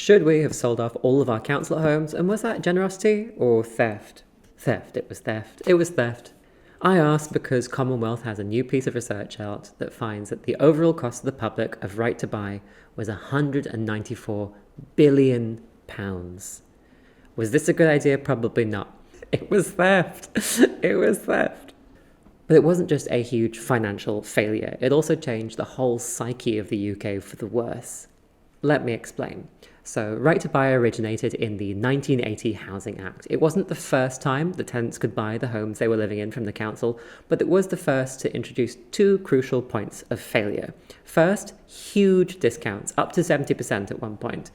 Should we have sold off all of our council homes, and was that generosity or theft? Theft, it was theft. It was theft. I ask because Commonwealth has a new piece of research out that finds that the overall cost to the public of right to buy was £194 billion. Was this a good idea? Probably not. It was theft. It was theft. But it wasn't just a huge financial failure. It also changed the whole psyche of the UK for the worse. Let me explain. So, right to buy originated in the 1980 Housing Act. It wasn't the first time the tenants could buy the homes they were living in from the council, but it was the first to introduce two crucial points of failure. First, huge discounts, up to 70% at one point,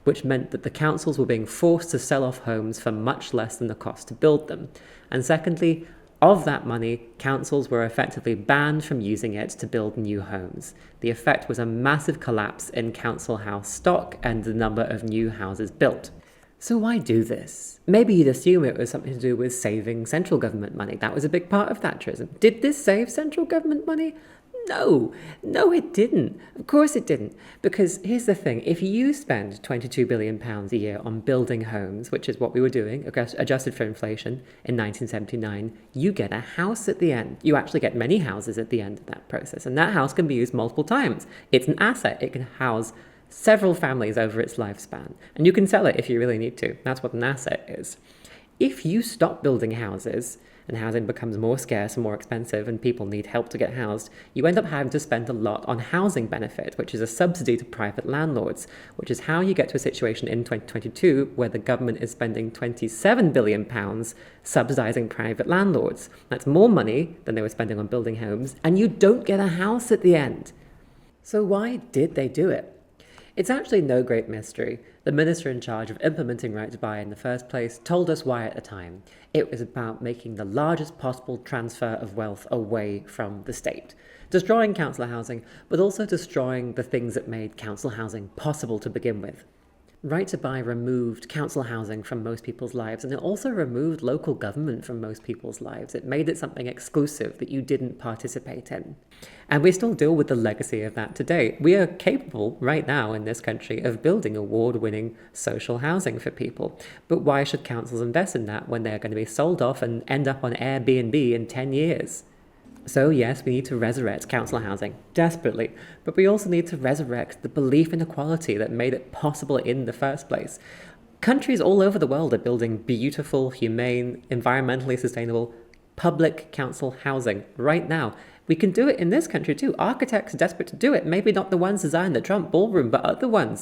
which meant that the councils were being forced to sell off homes for much less than the cost to build them. And secondly, of that money, councils were effectively banned from using it to build new homes. The effect was a massive collapse in council house stock and the number of new houses built. So why do this? Maybe you'd assume it was something to do with saving central government money. That was a big part of Thatcherism. Did this save central government money? No, it didn't. Of course it didn't. Because here's the thing, if you spend £22 billion a year on building homes, which is what we were doing, adjusted for inflation, in 1979, you get a house at the end. You actually get many houses at the end of that process, and that house can be used multiple times. It's an asset. It can house several families over its lifespan, and you can sell it if you really need to. That's what an asset is. If you stop building houses, and housing becomes more scarce and more expensive and people need help to get housed, you end up having to spend a lot on housing benefit, which is a subsidy to private landlords, which is how you get to a situation in 2022 where the government is spending £27 billion subsidising private landlords. That's more money than they were spending on building homes, and you don't get a house at the end. So why did they do it? It's actually no great mystery. The minister in charge of implementing right to buy in the first place told us why at the time. It was about making the largest possible transfer of wealth away from the state, destroying council housing, but also destroying the things that made council housing possible to begin with. Right to buy removed council housing from most people's lives, and it also removed local government from most people's lives. It made it something exclusive that you didn't participate in. And we still deal with the legacy of that today. We are capable right now in this country of building award-winning social housing for people. But why should councils invest in that when they're going to be sold off and end up on Airbnb in 10 years? So yes, we need to resurrect council housing, desperately, but we also need to resurrect the belief in equality that made it possible in the first place. Countries all over the world are building beautiful, humane, environmentally sustainable public council housing right now. We can do it in this country too. Architects are desperate to do it, maybe not the ones designed the Trump ballroom, but other ones.